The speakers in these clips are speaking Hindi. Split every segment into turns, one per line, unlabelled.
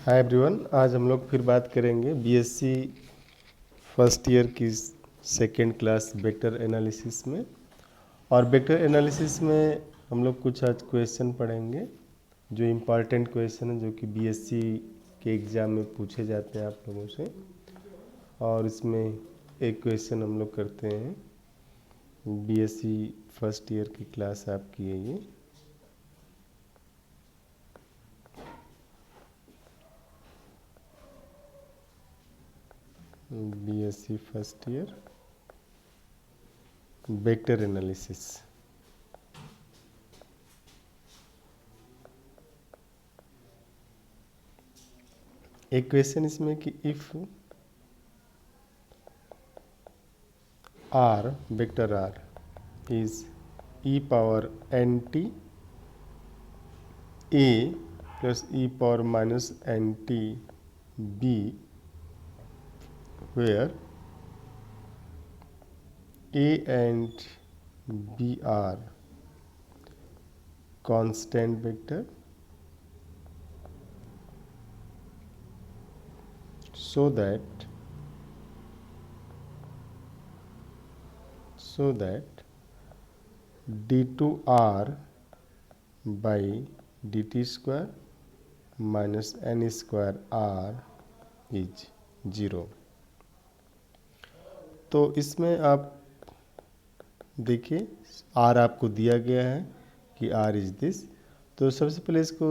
हाय एवरीवन, आज हम लोग फिर बात करेंगे बीएससी फर्स्ट ईयर की सेकेंड क्लास वेक्टर एनालिसिस में। और वेक्टर एनालिसिस में हम लोग कुछ आज क्वेश्चन पढ़ेंगे जो इम्पॉर्टेंट क्वेश्चन है, जो कि बीएससी के एग्ज़ाम में पूछे जाते हैं आप लोगों से। और इसमें एक क्वेश्चन हम लोग करते हैं, बीएससी फर्स्ट ईयर की क्लास आपकी है ये। BSc first year vector analysis. एक क्वेश्चन इसमें कि if r vector r is e power nt a plus e power minus nt b, where a and b are constant vector, so that d2r by dt square minus n square r is 0। तो इसमें आप देखिए r आपको दिया गया है कि r इज दिस, तो सबसे पहले इसको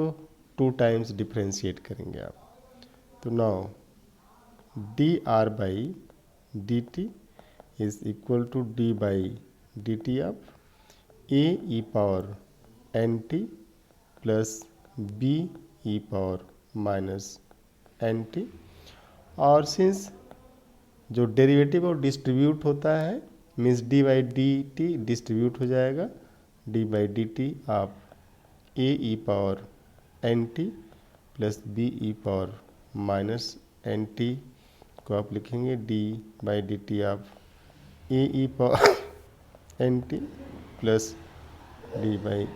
2 टाइम्स डिफ्रेंशिएट करेंगे आप। तो now d r by d t is equal to d by d t of a e power n t plus b e power minus n t. और सिंस जो डेरिवेटिव और डिस्ट्रीब्यूट होता है means d by d t distribute हो जाएगा, डी बाई डी टी आप a e power n t plus b e power minus n t को आप लिखेंगे डी बाई डी टी आप a e power n t plus d by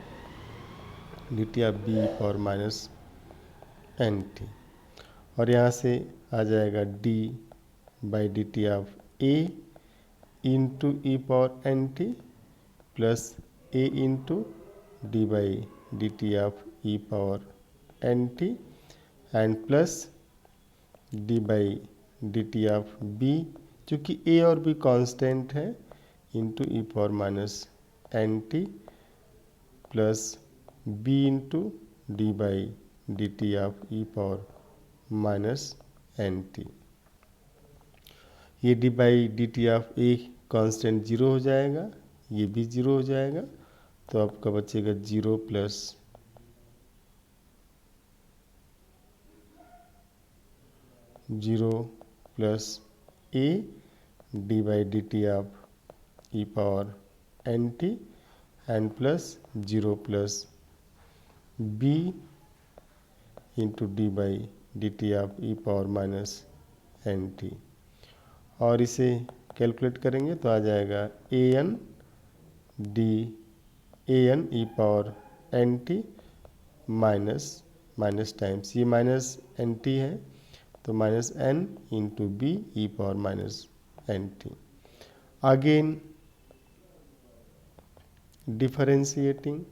d t आप b e power minus n t. और यहाँ से आ जाएगा d by d t of a into e power n t plus a into d by d t of e power n t and plus d by d t of b, चूँकि ए और बी कांस्टेंट है, into e power minus n t plus b into d by d t of e power minus n t. ये d by d t of a constant 0 हो जाएगा, ये भी 0 हो जाएगा, तो आपका बचेगा 0 plus a d by d t of e power n t and plus 0 plus b into d by d t of e power minus n t. और इसे कैलकुलेट करेंगे तो आ जाएगा a n e power n t minus times ये माइनस एन टी है, तो minus n into b e power minus n t. Again differentiating,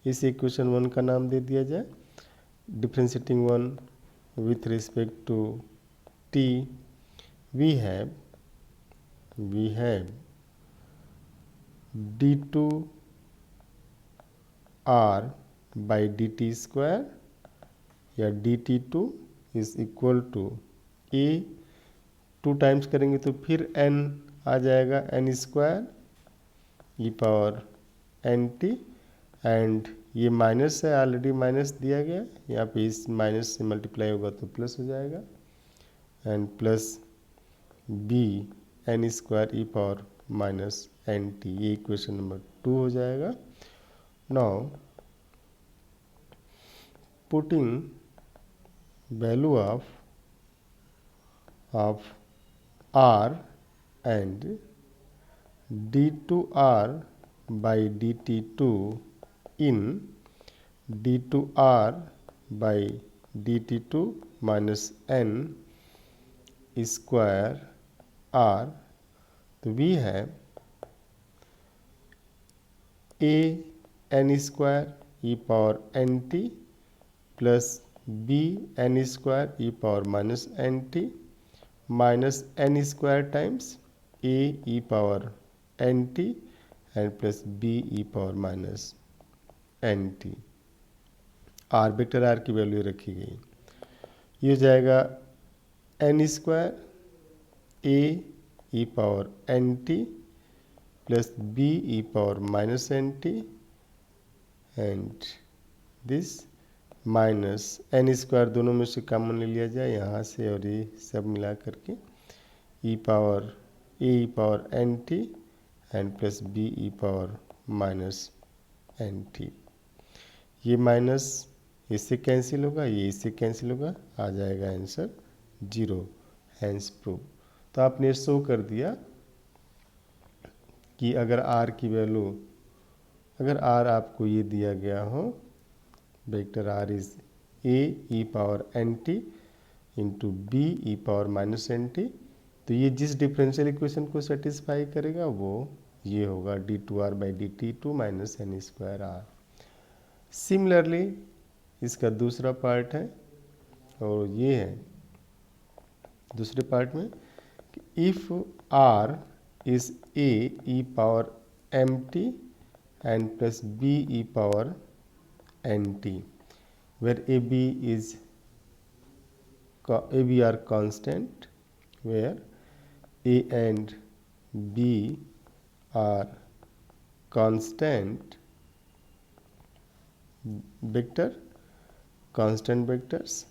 इस इक्वेशन 1 का नाम दे दिया जाए differentiating 1 with respect to t, we have d2 r by dt square या dt2 is equal to a 2 times करेंगे तो फिर n आ जाएगा n square e power n t, and ये माइनस है, ऑलरेडी माइनस दिया गया, यहाँ पे इस माइनस से मल्टीप्लाई होगा तो प्लस हो जाएगा, and plus b n square e power minus n t. ये इक्वेशन नंबर 2 हो जाएगा। Now putting value of r and d2r by dt2 in d2r by dt2 minus n square r, तो वी है a n square e power n t plus b n square e power minus n t minus n square times a e power n t and plus b e power minus n t. R vector r की वैल्यू रखी गई, ये हो जाएगा n square a e power n t plus b e power minus n t and this minus n square, दोनों में से कॉमन ले लिया जाए यहाँ से और ये सब मिला करके e power a e power n t and plus b e power minus n t. ये माइनस इससे कैंसिल होगा, ये इससे कैंसिल होगा, आ जाएगा आंसर 0, हैंस प्रूव। तो आपने शो कर दिया कि अगर r की वैल्यू, अगर r आपको ये दिया गया हो, vector r is a e power n t into b e power minus n t, तो ये जिस डिफरेंशियल इक्वेशन को सेटिस्फाई करेगा वो ये होगा d2r by dt2 minus n square r. Similarly इसका दूसरा पार्ट है और ये है दूसरे पार्ट में कि if r is a e power mt and plus b e power nt, where ab are constant, where a and b are constant vector, constant vectors,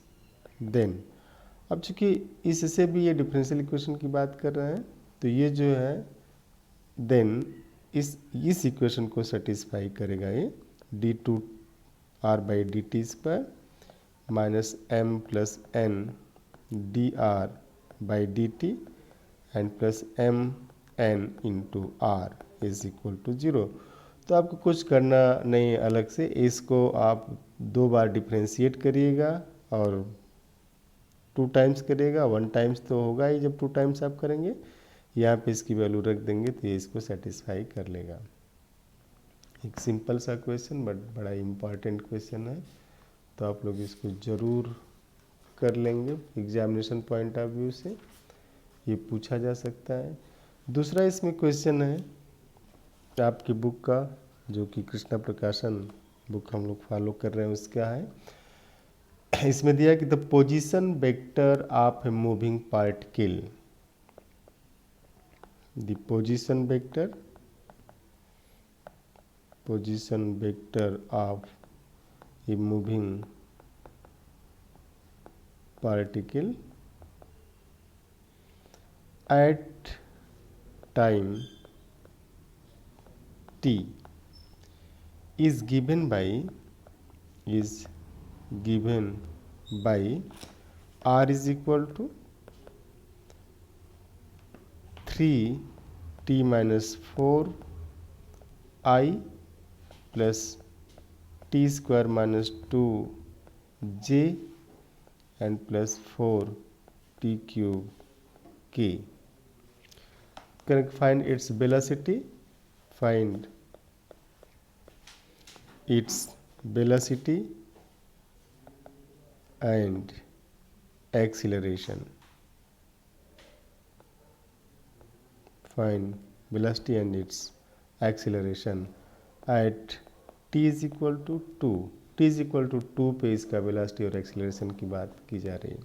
then अब चूंकि इससे भी ये डिफरेंशियल इक्वेशन की बात कर रहे हैं तो ये जो है देन इस इक्वेशन को सेटिस्फाई करेगा ये d2 r by d t square minus m plus n d r by d t and plus m n into r is equal to 0। तो आपको कुछ करना नहीं अलग से, इसको आप 2 बार डिफ्रेंशिएट करिएगा और 2 टाइम्स करिएगा, 1 टाइम्स तो होगा ही जब 2 टाइम्स आप करेंगे, यहाँ पे इसकी वैल्यू रख देंगे तो ये इसको सेटिस्फाई कर लेगा। एक सिंपल सा क्वेश्चन बट बड़ा इम्पॉर्टेंट क्वेश्चन है, तो आप लोग इसको ज़रूर कर लेंगे, एग्जामिनेशन पॉइंट ऑफ व्यू से ये पूछा जा सकता है। दूसरा इसमें क्वेश्चन है आपकी बुक का, जो कि कृष्णा प्रकाशन बुक हम लोग फॉलो कर रहे हैं, उसका है। इसमें दिया कि the position vector of a moving particle, the position vector of a moving particle at time t is given by r is equal to 3t minus 4 I plus t square minus 2 j and plus 4 t cube k. Correct. Find its velocity. Find its velocity and acceleration. Find velocity and its acceleration at t is equal to 2. t is equal to 2 पे इसका वेलोसिटी और एक्सीलरेशन की बात की जा रही है।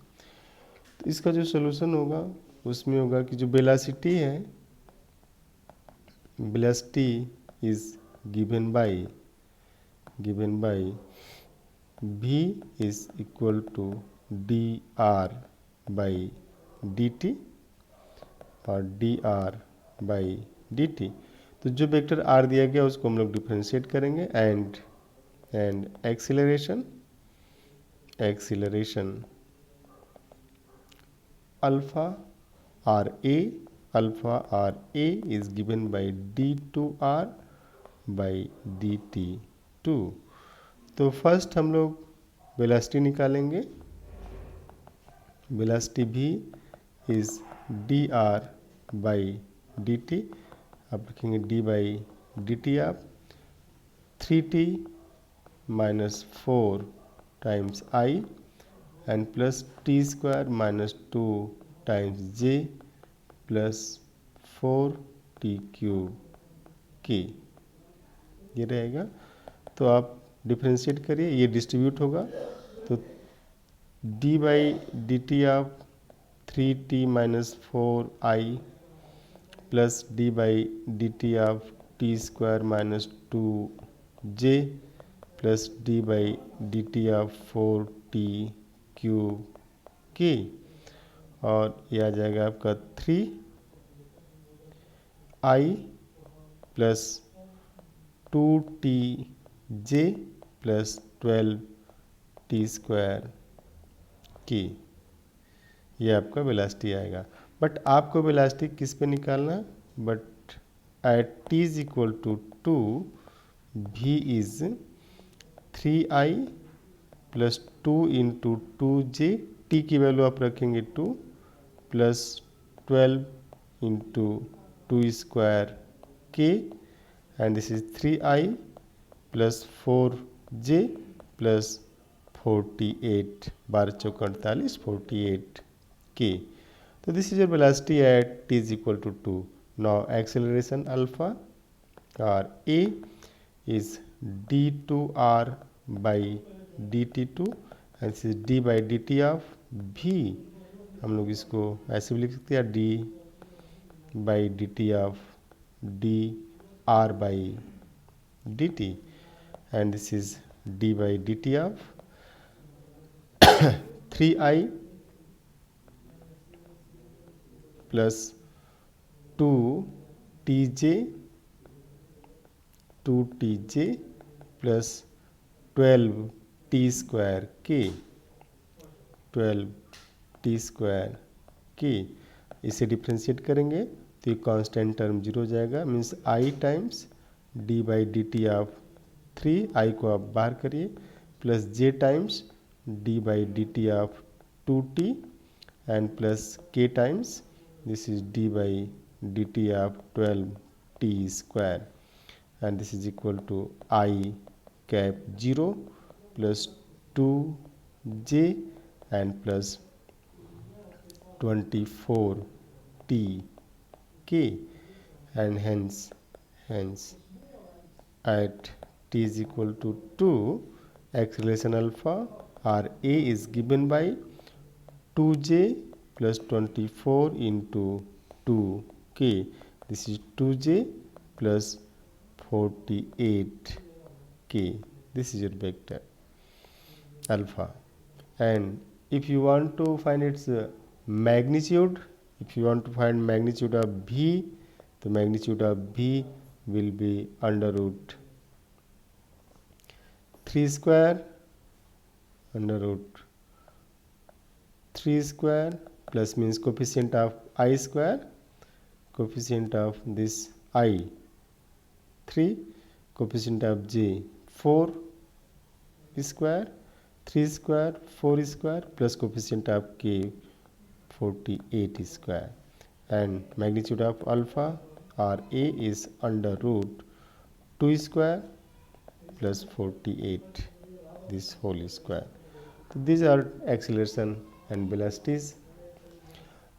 तो इसका जो सोल्यूशन होगा उसमें होगा कि जो वेलोसिटी है, velocity is given by v is equal to d r by d t और d r by d t. तो जो वेक्टर आर दिया गया उसको हम लोग डिफ्रेंशिएट करेंगे and acceleration alpha r a is given by d two r by d t two. तो फर्स्ट हम लोग वेलोसिटी निकालेंगे velocity v is dr by dt, आप रखेंगे d by dt आप 3t minus 4 times I and plus t square minus 2 times j plus 4t cube k, ये रहेगा। तो आप डिफ्रेंशिएट करिए, ये डिस्ट्रीब्यूट होगा तो d by d t of 3t minus 4i plus d by d t of T square minus 2j plus d by d t of 4t cube k, और ये आ जाएगा आपका 3i plus 2tj plus 12t square की, ये आपका वेलोसिटी आएगा। बट आपको वेलोसिटी किस पे निकालना, but at t is equal to 2 v is 3i plus 2 into 2j, t की वैल्यू आप रखेंगे 2 plus 12 into 2 square k, and this is 3i plus 4j plus 48, 12 Chowk 48, 48k. So this is your velocity at t is equal to 2. Now acceleration alpha or a is d2r by dt2 and this is d by dt of v, हम लोग इसको ऐसे भी लिख सकते हैं d by dt of dr by dt, and this is d by dt of 3i plus 2tj plus 12t square k, 12t square k, इसे डिफ्रेंशिएट करेंगे तो ये कांस्टेंट टर्म जीरो हो जाएगा, means i times d by d t of 3i को आप बाहर करिए plus j times d by d t of 2t and plus k times this is d by d t of 12t square, and this is equal to i cap 0 plus 2j and plus 24t k, and hence at t is equal to 2, acceleration alpha or a is given by 2j plus 24 into 2k, this is 2j plus 48k, this is your vector alpha. And if you want to find its magnitude, if you want to find magnitude of v, the magnitude of v will be under root 3 square under root 3 square plus means coefficient of I square, coefficient of this I 3, coefficient of j 4 square, 3 square, 4 square plus coefficient of k 48 square, and magnitude of alpha or a is under root 2 square plus 48, this whole square. So these are acceleration and velocities.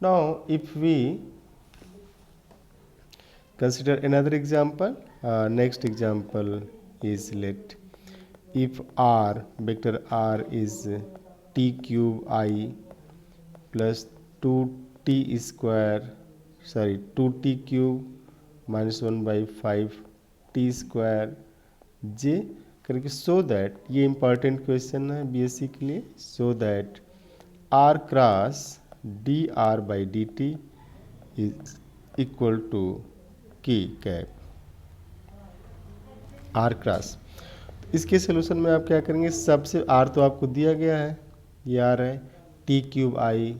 Now if we consider another example, next example is let if r, vector r is t cube I plus 2t square, sorry 2t cube minus 1 by 5 t square j करके, सो दैट, ये इम्पॉर्टेंट क्वेश्चन है बीएससी के लिए, so that r cross d r by d t is equal to k cap r cross. इसके सोल्यूशन में आप क्या करेंगे, सबसे r तो आपको दिया गया है, ये r है t cube i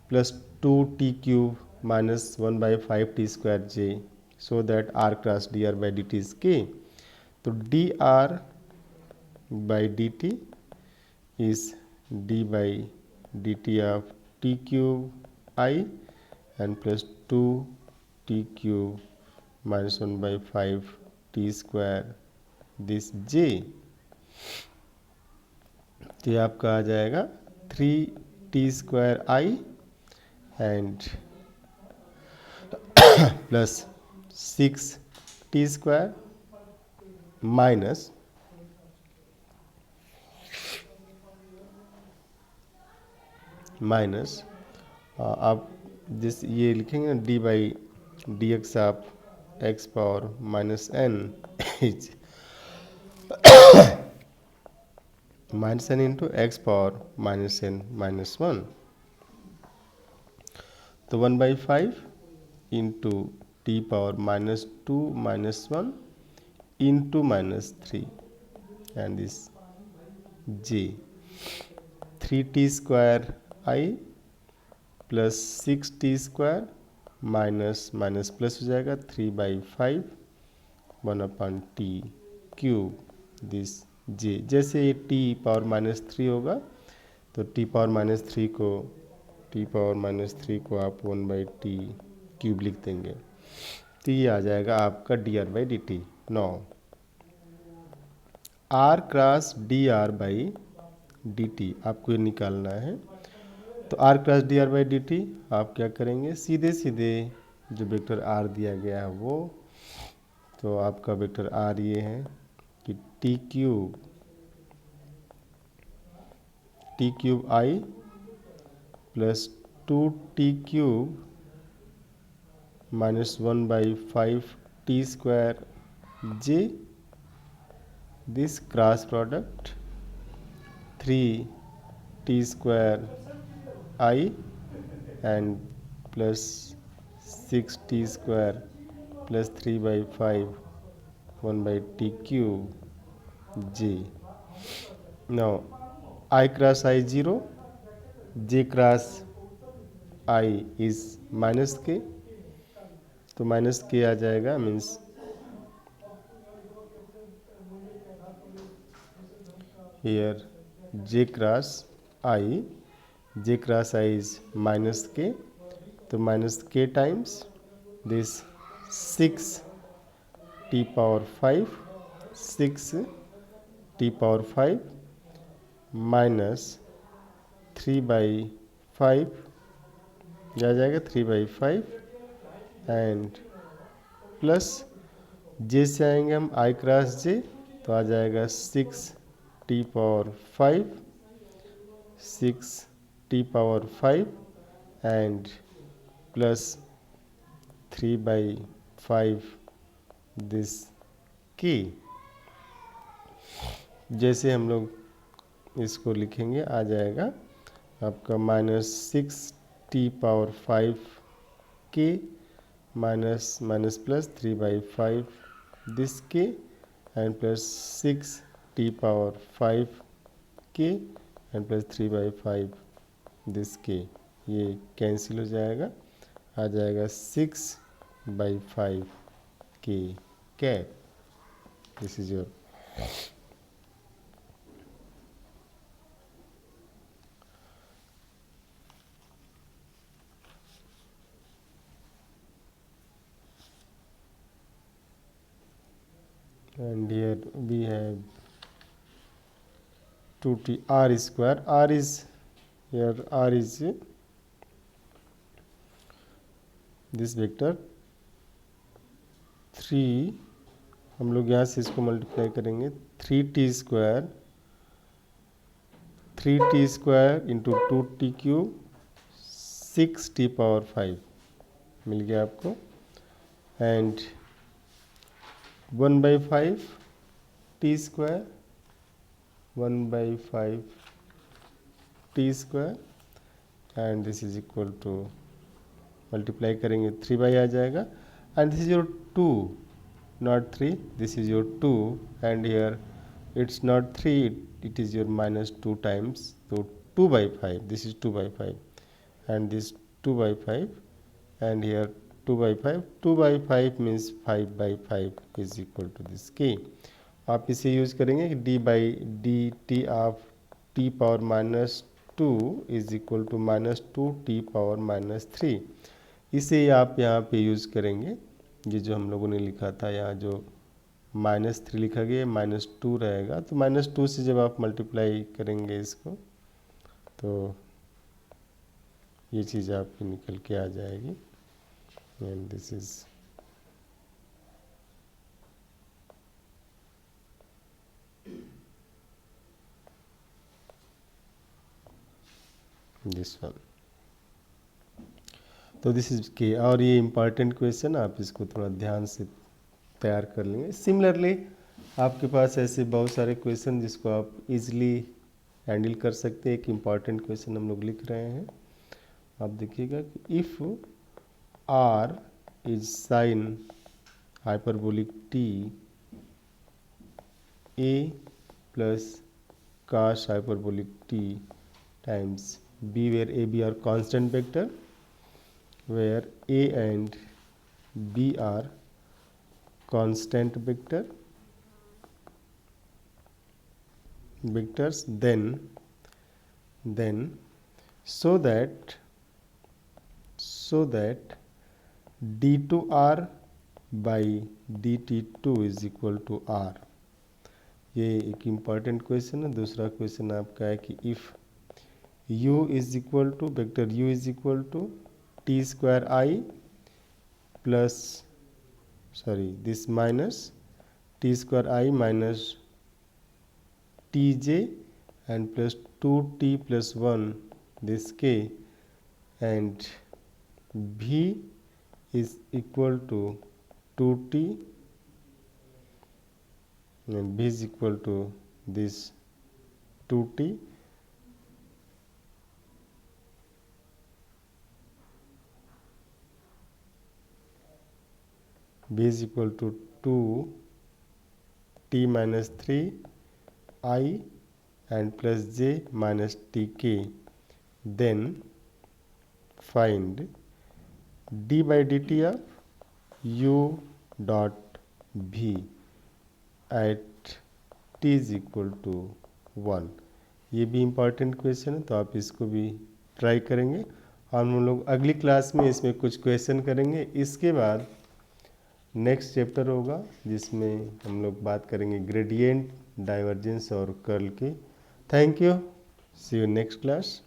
plus 2t cube minus 1 by 5t square j, so that r cross d r by d t is k। तो D r by d t is D by d t of t cube I and plus 2t cube minus 1 by 5 t square this j, तो ये आपका आ जाएगा 3t square I and plus 6t square minus आप जिस ये लिखेंगे ना d by d x of x power minus n is minus n into x power minus n minus one, तो 1/5 into t power minus 2 minus 1 into minus 3 and this j 3t square i plus 6t square minus minus plus हो जाएगा 3/5 1/t क्यूब दिस जे। जैसे ये t पावर माइनस 3 होगा तो t पावर माइनस 3 को आप 1/t क्यूब लिख देंगे, तो ये आ जाएगा आपका dr/dt। नौ r क्रॉस dr/dt आपको ये निकालना है, तो r क्रॉस dr/dt आप क्या करेंगे, सीधे सीधे जो वेक्टर r दिया गया है वो, तो आपका वेक्टर r ये है कि t cube I plus 2t cube minus 1/5 t square j, this cross product 3t square I and plus 6t square plus 3/5 1/t cube j. Now I cross I 0, j cross I is minus k, तो माइनस के आ जाएगा, means here J cross I is minus के, तो माइनस के times this 6t power 5 minus 3/5 यह आ जाएगा 3/5 एंड प्लस जे से आएंगे हम आई क्रॉस जे, तो आ जाएगा 6t power 5 and plus 3/5 this की। जैसे हम लोग इसको लिखेंगे आ जाएगा आपका माइनस 6t पावर 5 के माइनस माइनस प्लस 3/5 दिस के एंड प्लस 6t पावर 5 के एंड प्लस 3/5 दिस के, ये कैंसिल हो जाएगा, आ जाएगा 6/5 के cap. This is your and here we have 2t r square, r is here, r is this vector 3, हम लोग यहाँ से इसको मल्टीप्लाई करेंगे 3t square into 2t cube 6t power 5 मिल गया आपको, and 1/5 t square 1/5 t square and this is equal to multiply करेंगे 3 आ जाएगा, and this is your 2 not 3, this is your 2 and here it's not 3, it is your minus 2 times, so 2/5, this is 2/5 and this 2/5 and here 2/5 means 5/5 is equal to this k। आप इसे यूज करेंगे कि d by dt of t power minus 2 is equal to -2t⁻³ इसे आप यहाँ पे यूज़ करेंगे। ये जो हम लोगों ने लिखा था, यहाँ जो -3 लिखा गया, -2 रहेगा, तो -2 से जब आप मल्टीप्लाई करेंगे इसको तो ये चीज़ आपकी निकल के आ जाएगी। And this is this one. तो दिस इज के। और ये इम्पॉर्टेंट क्वेश्चन, आप इसको थोड़ा ध्यान से तैयार कर लेंगे। सिमिलरली आपके पास ऐसे बहुत सारे क्वेश्चन जिसको आप इजीली हैंडल कर सकते हैं। एक इम्पॉर्टेंट क्वेश्चन हम लोग लिख रहे हैं, आप देखिएगा कि if r is sine hyperbolic t a plus cos hyperbolic t times b, where a b are constant vector, where a and b are constant vectors, then so that d2r by dt2 is equal to r। ये एक इम्पॉर्टेंट क्वेश्चन है। दूसरा क्वेश्चन आपका है कि if u is equal to vector u is equal to t² plus this minus t² minus tj and plus 2t plus 1 this k, and v is equal to 2t and b is equal to this 2t, b is equal to 2t minus 3i and plus j minus tk, then find d by dt of u dot v at t is equal to 1। ये भी इम्पॉर्टेंट क्वेश्चन है, तो आप इसको भी ट्राई करेंगे। और हम लोग अगली क्लास में इसमें कुछ क्वेश्चन करेंगे। इसके बाद नेक्स्ट चैप्टर होगा जिसमें हम लोग बात करेंगे ग्रेडियंट, डाइवर्जेंस और कर्ल की। Thank you, see you next class.